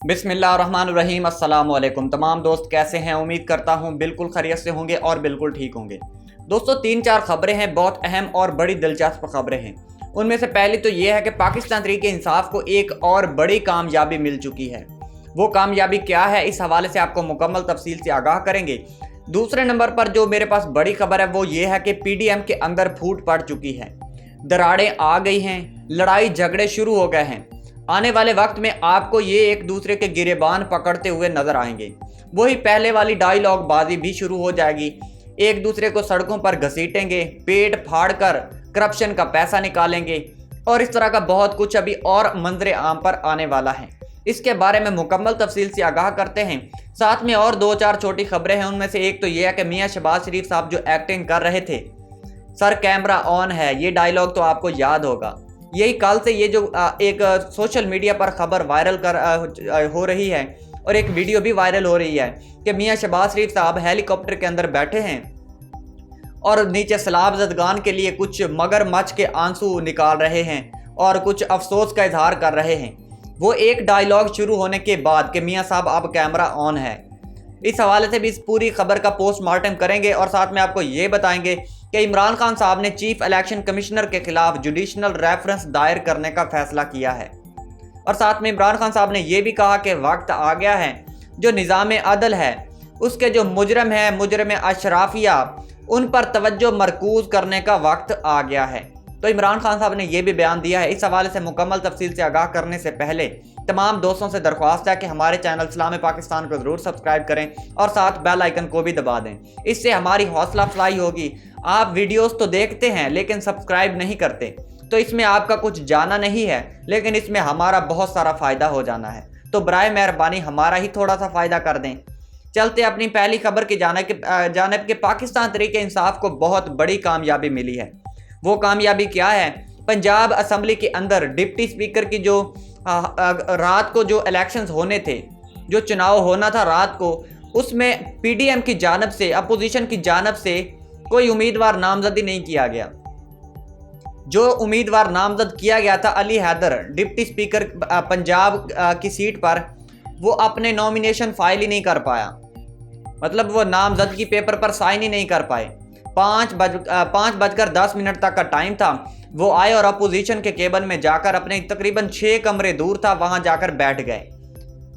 बिस्मिल्लाहिर्रहमानिर्रहीम। अस्सलाम वालेकुम। तमाम दोस्त कैसे हैं? उम्मीद करता हूं बिल्कुल खैरियत से होंगे और बिल्कुल ठीक होंगे। दोस्तों, 3-4 खबरें हैं, बहुत अहम और बड़ी दिलचस्प खबरें हैं। उनमें से पहली तो ये है कि पाकिस्तान तहरीक इंसाफ को एक और बड़ी कामयाबी मिल चुकी है। वो कामयाबी क्या है, इस हवाले से आपको मुकम्मल तफसील से आगाह करेंगे। दूसरे नंबर पर जो मेरे पास बड़ी खबर है वो ये है कि PDM के अंदर फूट पड़ चुकी है, दरारें आ गई हैं, लड़ाई झगड़े शुरू हो गए हैं। आने वाले वक्त में आपको ये एक दूसरे के गिरेबान पकड़ते हुए नजर आएंगे। वही पहले वाली डायलॉग बाजी भी शुरू हो जाएगी। एक दूसरे को सड़कों पर घसीटेंगे, पेट फाड़ कर करप्शन का पैसा निकालेंगे और इस तरह का बहुत कुछ अभी और मंजरे आम पर आने वाला है। इसके बारे में मुकम्मल तफसील से आगाह करते हैं। साथ में और 2-4 छोटी खबरें हैं। उनमें से एक तो यह है कि मियां शहबाज शरीफ साहब जो एक्टिंग कर रहे थे, सर कैमरा ऑन है, ये डायलॉग तो आपको याद होगा। यही कल से ये जो एक सोशल मीडिया पर खबर वायरल हो रही है और एक वीडियो भी वायरल हो रही है कि मियां शहबाज शरीफ साहब हेलीकॉप्टर के अंदर बैठे हैं और नीचे सैलाब ज़दगान के लिए कुछ मगरमच्छ के आंसू निकाल रहे हैं और कुछ अफसोस का इजहार कर रहे हैं। वो एक डायलॉग शुरू होने के बाद कि मियां साहब अब कैमरा ऑन है, इस हवाले से भी इस पूरी खबर का पोस्टमार्टम करेंगे और साथ में आपको ये बताएंगे कि इमरान खान साहब ने चीफ इलेक्शन कमिश्नर के खिलाफ जुडिशनल रेफरेंस दायर करने का फैसला किया है। और साथ में इमरान खान साहब ने यह भी कहा कि वक्त आ गया है जो निज़ाम अदल है उसके जो मुजरम है, मुजरम अशराफिया, उन पर तवज्जो मरकूज करने का वक्त आ गया है। तो इमरान खान साहब ने यह भी बयान दिया है। इस हवाले से मुकम्मल तफसील से आगाह करने से पहले तमाम दोस्तों से दरख्वास्त है कि हमारे चैनल सलाम पाकिस्तान को ज़रूर सब्सक्राइब करें और साथ बेल आइकन को भी दबा दें। इससे हमारी हौसला अफजाई होगी। आप वीडियोस तो देखते हैं लेकिन सब्सक्राइब नहीं करते, तो इसमें आपका कुछ जाना नहीं है लेकिन इसमें हमारा बहुत सारा फ़ायदा हो जाना है। तो बराए मेहरबानी हमारा ही थोड़ा सा फ़ायदा कर दें। चलते अपनी पहली खबर की जानिब के पाकिस्तान तहरीक इंसाफ को बहुत बड़ी कामयाबी मिली है। वो कामयाबी क्या है? पंजाब असम्बली के अंदर डिप्टी स्पीकर की जो रात को जो इलेक्शंस होने थे, जो चुनाव होना था रात को, उसमें PDM की जानब से, अपोजिशन की जानब से कोई उम्मीदवार नामजदी नहीं किया गया। जो उम्मीदवार नामजद किया गया था अली हैदर, डिप्टी स्पीकर पंजाब की सीट पर, वो अपने नॉमिनेशन फाइल ही नहीं कर पाया। मतलब वो नामजदगी पेपर पर साइन ही नहीं कर पाए। 5:10 तक का टाइम था। वो आए और अपोजिशन के केबिन में जाकर अपने तकरीबन 6 कमरे दूर था, वहां जाकर बैठ गए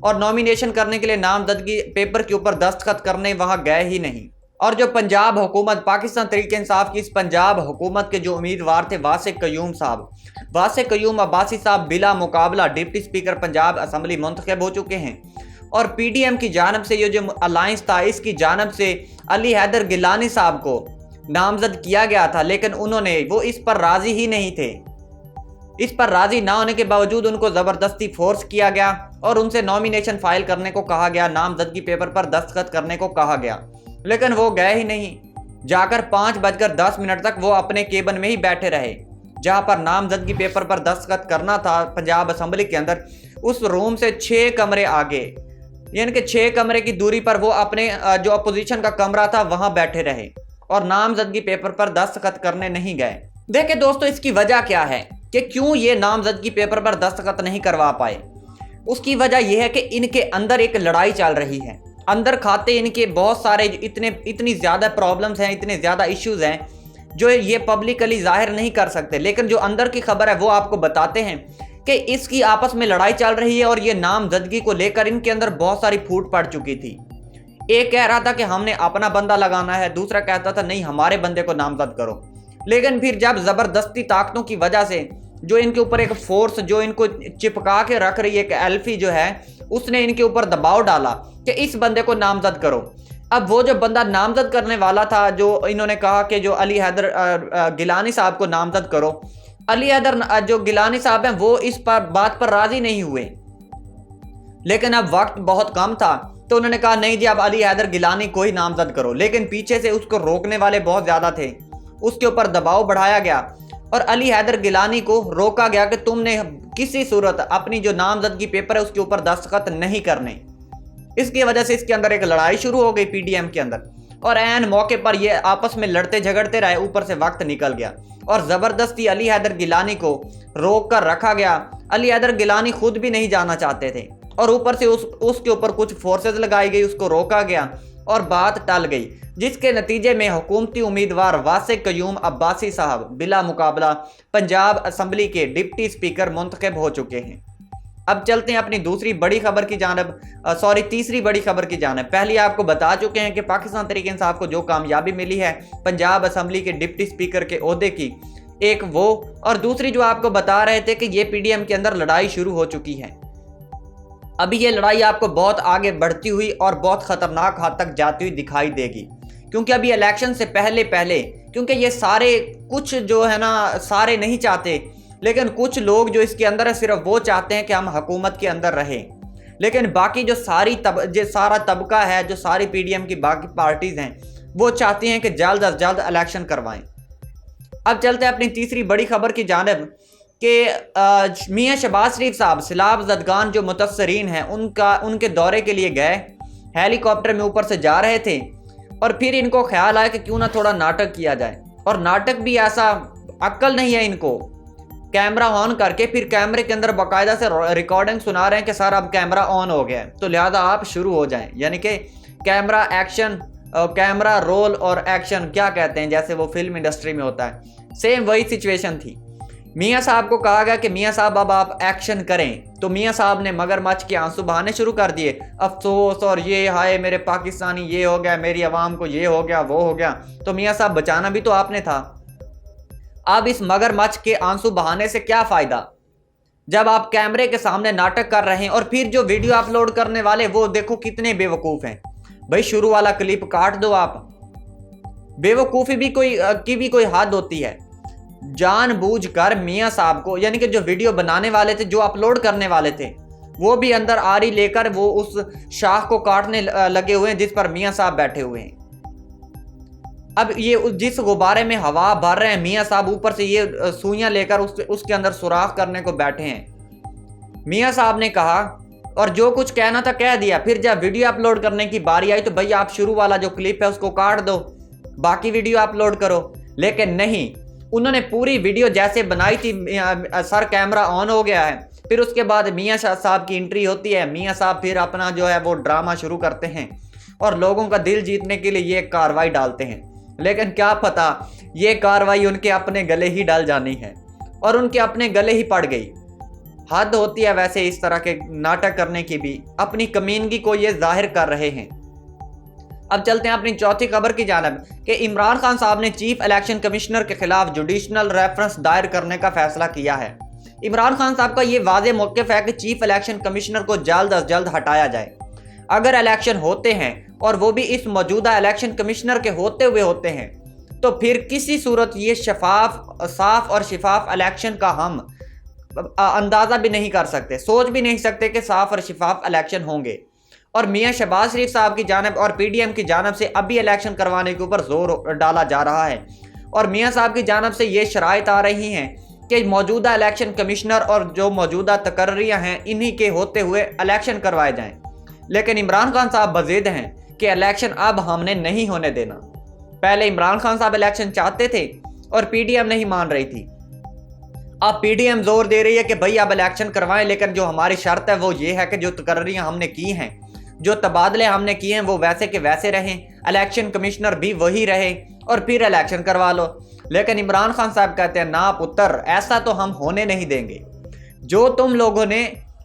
और नॉमिनेशन करने के लिए नामजदगी पेपर के ऊपर दस्तखत करने वहां गए ही नहीं। और जो पंजाब हुकूमत, पाकिस्तान तहरीक इंसाफ की इस पंजाब हुकूमत के जो उम्मीदवार थे वासिक कयूम साहब, वासिक कयूम अब्बासी साहब बिला मुकाबला डिप्टी स्पीकर पंजाब असम्बली मुंतखब हो चुके हैं। और PDM की जानब से ये जो अलायंस था, इसकी जानब से अली हैदर गिलानी साहब को नामजद किया गया था, लेकिन उन्होंने वो इस पर राजी ही नहीं थे। इस पर राजी ना होने के बावजूद उनको ज़बरदस्ती फोर्स किया गया और उनसे नॉमिनेशन फाइल करने को कहा गया, नामजदगी पेपर पर दस्तखत करने को कहा गया, लेकिन वो गए ही नहीं। जाकर 5:10 तक वो अपने केबिन में ही बैठे रहे जहां पर नामजदगी पेपर पर दस्तखत करना था पंजाब असम्बली के अंदर। उस रूम से 6 कमरे आगे, यानी कि 6 कमरे की दूरी पर वो अपने जो अपोजिशन का कमरा था वहां बैठे रहे और नामजदगी पेपर पर दस्तखत करने नहीं गए। देखिए दोस्तों, इसकी वजह क्या है कि क्यों ये नामजदगी पेपर पर दस्तखत नहीं करवा पाए। उसकी वजह यह है कि इनके अंदर एक लड़ाई चल रही है। अंदर खाते इनके बहुत सारे इतनी ज़्यादा प्रॉब्लम्स हैं, इतने ज़्यादा इश्यूज हैं जो ये पब्लिकली जाहिर नहीं कर सकते, लेकिन जो अंदर की खबर है वो आपको बताते हैं कि इसकी आपस में लड़ाई चल रही है और ये नामजदगी को लेकर इनके अंदर बहुत सारी फूट पड़ चुकी थी। एक कह रहा था कि हमने अपना बंदा लगाना है, दूसरा कहता था नहीं हमारे बंदे को नामजद करो। लेकिन फिर जब ज़बरदस्ती ताकतों की वजह से जो इनके ऊपर एक फोर्स जो इनको चिपका के रख रही है, एक एल्फी जो है, उसने इनके ऊपर दबाव डाला कि इस बंदे को नामजद करो। अब वो जो बंदा नामजद करने वाला था, जो इन्होंने कहा कि जो अली हैदर गिलानी साहब को नामजद करो, अली हैदर जो गिलानी साहब हैं वो इस पर बात पर राजी नहीं हुए। लेकिन अब वक्त बहुत कम था तो उन्होंने कहा नहीं जी अब अली हैदर गिलानी को ही नामजद करो। लेकिन पीछे से उसको रोकने वाले बहुत ज़्यादा थे, उसके ऊपर दबाव बढ़ाया गया और अली हैदर गिलानी को रोका गया कि तुमने किसी सूरत अपनी जो नामजदगी पेपर है उसके ऊपर दस्तखत नहीं करने। इसकी वजह से इसके अंदर एक लड़ाई शुरू हो गई PDM के अंदर और ऐन मौके पर ये आपस में लड़ते झगड़ते रहे। ऊपर से वक्त निकल गया और ज़बरदस्ती अली हैदर गिलानी को रोक कर रखा गया। अली हैदर गिलानी खुद भी नहीं जाना चाहते थे और ऊपर से उसके ऊपर कुछ फोर्सेस लगाई गई, उसको रोका गया और बात टल गई, जिसके नतीजे में हुकूमती उम्मीदवार वासिक क़य्यूम अब्बासी साहब बिला मुकाबला पंजाब असम्बली के डिप्टी स्पीकर मुंतखब हो चुके हैं। अब चलते हैं अपनी तीसरी बड़ी खबर की जानब। पहले आपको बता चुके हैं कि पाकिस्तान तहरीक इंसाफ को जो कामयाबी मिली है पंजाब असम्बली के डिप्टी स्पीकर के ओहदे की, एक वो, और दूसरी जो आपको बता रहे थे कि ये पीडीएम के अंदर लड़ाई शुरू हो चुकी है। अभी ये लड़ाई आपको बहुत आगे बढ़ती हुई और बहुत खतरनाक हद तक जाती हुई दिखाई देगी, क्योंकि अभी इलेक्शन से पहले क्योंकि ये सारे कुछ जो है ना सारे नहीं चाहते, लेकिन कुछ लोग जो इसके अंदर है सिर्फ वो चाहते हैं कि हम हुकूमत के अंदर रहें, लेकिन बाकी जो सारा तबका है, जो सारी पीडीएम की बाकी पार्टीज हैं, वो चाहती हैं कि जल्द अज जल्द इलेक्शन करवाएं। अब चलते हैं अपनी तीसरी बड़ी खबर की जानब कि मियां शहबाज शरीफ साहब सैलाब ज़दगान जो मुतस्सरीन हैं उनके दौरे के लिए गए, हेलीकॉप्टर में ऊपर से जा रहे थे और फिर इनको ख्याल आया कि क्यों ना थोड़ा नाटक किया जाए, और नाटक भी ऐसा अक्ल नहीं है इनको, कैमरा ऑन करके फिर कैमरे के अंदर बाकायदा से रिकॉर्डिंग सुना रहे हैं कि सर अब कैमरा ऑन हो गया है तो लिहाजा आप शुरू हो जाएं, यानी कि कैमरा एक्शन, कैमरा रोल और एक्शन क्या कहते हैं जैसे वो फिल्म इंडस्ट्री में होता है, सेम वही सिचुएशन थी। मियां साहब को कहा गया कि मियां साहब अब आप एक्शन करें, तो मियां साहब ने मगरमच्छ के आंसू बहाने शुरू कर दिए, अफसोस और ये हाय मेरे पाकिस्तानी ये हो गया, मेरी आवाम को ये हो गया वो हो गया। तो मियां साहब बचाना भी तो आपने था। अब इस मगरमच्छ के आंसू बहाने से क्या फ़ायदा जब आप कैमरे के सामने नाटक कर रहे हैं, और फिर जो वीडियो अपलोड करने वाले वो देखो कितने बेवकूफ़ हैं। भाई शुरू वाला क्लिप काट दो आप, बेवकूफ़ी भी कोई हद होती है। जानबूझकर मियां साहब को, यानी कि जो वीडियो बनाने वाले थे, जो अपलोड करने वाले थे, वो भी अंदर आरी लेकर वो उस शाख को काटने लगे हुए हैं जिस पर मियां साहब बैठे हुए हैं। अब ये जिस गुब्बारे में हवा भर रहे हैं, मियां साहब ऊपर से ये सुइयां लेकर उसके अंदर सुराख करने को बैठे हैं। मियां साहब ने कहा और जो कुछ कहना था कह दिया, फिर जब वीडियो अपलोड करने की बारी आई तो भाई आप शुरू वाला जो क्लिप है उसको काट दो, बाकी वीडियो अपलोड करो। लेकिन नहीं, उन्होंने पूरी वीडियो जैसे बनाई थी, सर कैमरा ऑन हो गया है, फिर उसके बाद मियां साहब की एंट्री होती है, मियां साहब फिर अपना जो है वो ड्रामा शुरू करते हैं और लोगों का दिल जीतने के लिए ये कार्रवाई डालते हैं। लेकिन क्या पता ये कार्रवाई उनके अपने गले ही डाल जानी है, और उनके अपने गले ही पड़ गई। हद होती है वैसे इस तरह के नाटक करने की भी, अपनी कमीनगी को ये जाहिर कर रहे हैं। अब चलते हैं अपनी चौथी खबर की जानब कि इमरान खान साहब ने चीफ इलेक्शन कमिश्नर के खिलाफ जुडिशनल रेफरेंस दायर करने का फैसला किया है। इमरान खान साहब का ये वाज़ेह मौक़िफ़ है कि चीफ इलेक्शन कमिश्नर को जल्द अज जल्द हटाया जाए। अगर इलेक्शन होते हैं और वो भी इस मौजूदा इलेक्शन कमिश्नर के होते हुए होते हैं, तो फिर किसी सूरत ये साफ और शिफाफ इलेक्शन का हम अंदाज़ा भी नहीं कर सकते, सोच भी नहीं सकते कि साफ और शिफाफ इलेक्शन होंगे। और मियां शहबाज शरीफ साहब की जानब और पीडीएम की जानब से अभी इलेक्शन करवाने के ऊपर जोर डाला जा रहा है, और मियां साहब की जानब से ये शराइत आ रही हैं कि मौजूदा इलेक्शन कमिश्नर और जो मौजूदा तकर्रियाँ हैं इन्हीं के होते हुए इलेक्शन करवाए जाएं। लेकिन इमरान खान साहब बज़िद हैं कि इलेक्शन अब हमने नहीं होने देना। पहले इमरान खान साहब इलेक्शन चाहते थे और पीडीएम नहीं मान रही थी, अब पीडीएम जोर दे रही है कि भाई अब इलेक्शन करवाएं, लेकिन जो हमारी शर्त है वो ये है कि जो तकर्रियाँ हमने की हैं, जो तबादले हमने किए हैं वो वैसे के वैसे रहें, इलेक्शन कमिश्नर भी वही रहे और फिर इलेक्शन करवा लो। लेकिन इमरान खान साहब कहते हैं ना पुत्र, ऐसा तो हम होने नहीं देंगे। जो तुम लोगों ने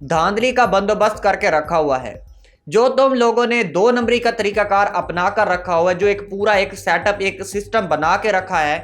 धांधली का बंदोबस्त करके रखा हुआ है, जो तुम लोगों ने 2 नंबरी का तरीकाकार अपना कर रखा हुआ है, जो एक पूरा एक सेटअप एक सिस्टम बना के रखा है,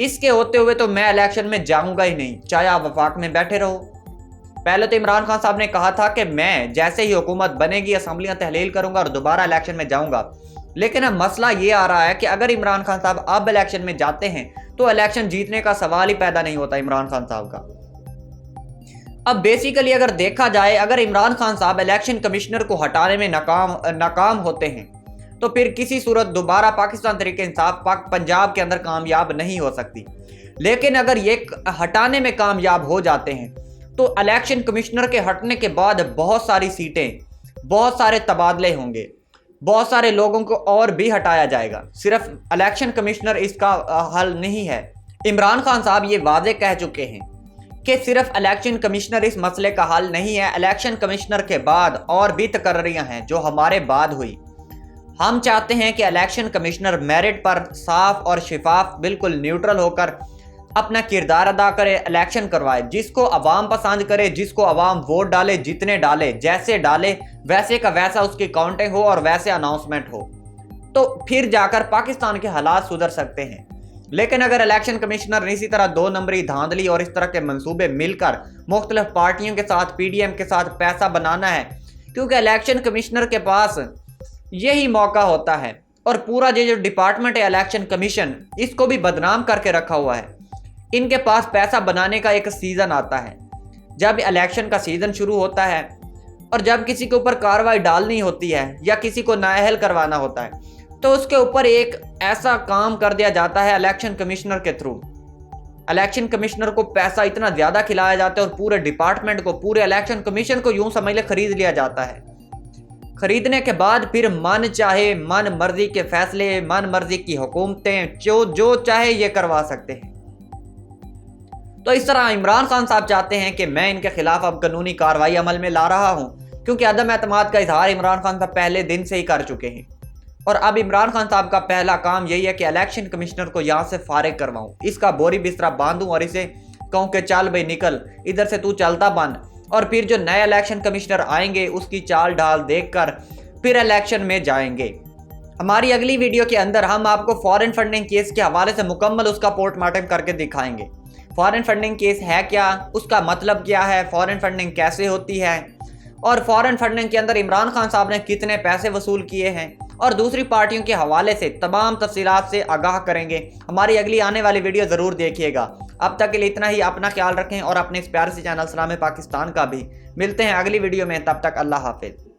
इसके होते हुए तो मैं इलेक्शन में जाऊंगा ही नहीं, चाहे आप वफाक में बैठे रहो। पहले तो इमरान खान साहब ने कहा था कि मैं जैसे ही हुकूमत बनेगी असम्बलियां तहलील करूंगा और दोबारा इलेक्शन में जाऊंगा। लेकिन अब मसला ये आ रहा है कि अगर इमरान खान साहब अब इलेक्शन में जाते हैं तो इलेक्शन जीतने का सवाल ही पैदा नहीं होता इमरान खान साहब का। अब बेसिकली अगर देखा जाए, अगर इमरान खान साहब इलेक्शन कमिश्नर को हटाने में नाकाम होते हैं तो फिर किसी सूरत दोबारा पाकिस्तान तहरीक इंसाफ पंजाब के अंदर कामयाब नहीं हो सकती। लेकिन अगर ये हटाने में कामयाब हो जाते हैं तो इलेक्शन कमिश्नर के हटने के बाद बहुत सारी सीटें, बहुत सारे तबादले होंगे, बहुत सारे लोगों को और भी हटाया जाएगा। सिर्फ इलेक्शन कमिश्नर इसका हल नहीं है। इमरान खान साहब ये वादे कह चुके हैं کہ صرف الیکشن کمشنر اس مسئلے کا حل نہیں ہے، الیکشن کمشنر کے بعد اور بھی تقرریاں ہیں جو ہمارے بعد ہوئی۔ ہم چاہتے ہیں کہ الیکشن کمشنر میرٹ پر صاف اور شفاف بالکل نیوٹرل ہو کر اپنا کردار ادا کرے، الیکشن کروائے، جس کو عوام پسند کرے، جس کو عوام ووٹ ڈالے، جتنے ڈالے، جیسے ڈالے ویسے کا ویسا اس کی کاؤنٹنگ ہو اور ویسے اناؤنسمنٹ ہو، تو پھر جا کر پاکستان کے حالات سدھر سکتے ہیں۔ لیکن اگر الیکشن کمشنر نے اسی طرح 2 نمبری دھاندلی اور اس طرح کے منصوبے مل کر مختلف پارٹیوں کے ساتھ، پی ڈی ایم کے ساتھ پیسہ بنانا ہے، کیونکہ الیکشن کمشنر کے پاس یہی موقع ہوتا ہے، اور پورا یہ جو ڈپارٹمنٹ ہے الیکشن کمیشن، اس کو بھی بدنام کر کے رکھا ہوا ہے۔ ان کے پاس پیسہ بنانے کا ایک سیزن آتا ہے، جب الیکشن کا سیزن شروع ہوتا ہے اور جب کسی کے اوپر کارروائی ڈالنی ہوتی ہے یا کسی کو نااہل کروانا ہوتا ہے، تو اس کے اوپر ایک ایسا کام کر دیا جاتا ہے الیکشن کمشنر کے تھرو۔ الیکشن کمشنر کو پیسہ اتنا زیادہ کھلایا جاتا ہے اور پورے ڈپارٹمنٹ کو، پورے الیکشن کمیشن کو یوں سمجھ لے خرید لیا جاتا ہے۔ خریدنے کے بعد پھر من چاہے، من مرضی کے فیصلے، من مرضی کی حکومتیں جو چاہے یہ کروا سکتے ہیں۔ تو اس طرح عمران خان صاحب چاہتے ہیں کہ میں ان کے خلاف اب قانونی کارروائی عمل میں لا رہا ہوں، کیونکہ عدم اعتماد کا اظہار عمران خان صاحب پہلے دن سے ہی کر چکے ہیں، اور اب عمران خان صاحب کا پہلا کام یہی ہے کہ الیکشن کمشنر کو یہاں سے فارغ کرواؤں، اس کا بوری بسترا باندھوں اور اسے کہوں کہ چل بھائی نکل ادھر سے، تو چلتا بن، اور پھر جو نئے الیکشن کمشنر آئیں گے اس کی چال ڈھال دیکھ کر پھر الیکشن میں جائیں گے۔ ہماری اگلی ویڈیو کے اندر ہم آپ کو فارن فنڈنگ کیس کے حوالے سے مکمل اس کا پوسٹ مارٹم کر کے دکھائیں گے۔ فارن فنڈنگ کیس ہے کیا، اس کا مطلب کیا ہے، فارن فنڈنگ کیسے ہوتی ہے، اور فارن فنڈنگ کے اندر عمران خان صاحب نے کتنے پیسے وصول کیے ہیں، اور دوسری پارٹیوں کے حوالے سے تمام تفصیلات سے آگاہ کریں گے۔ ہماری اگلی آنے والی ویڈیو ضرور دیکھیے گا۔ اب تک کے لیے اتنا ہی، اپنا خیال رکھیں اور اپنے اس پیارے سے چینل سلام پاکستان کا بھی۔ ملتے ہیں اگلی ویڈیو میں، تب تک اللہ حافظ۔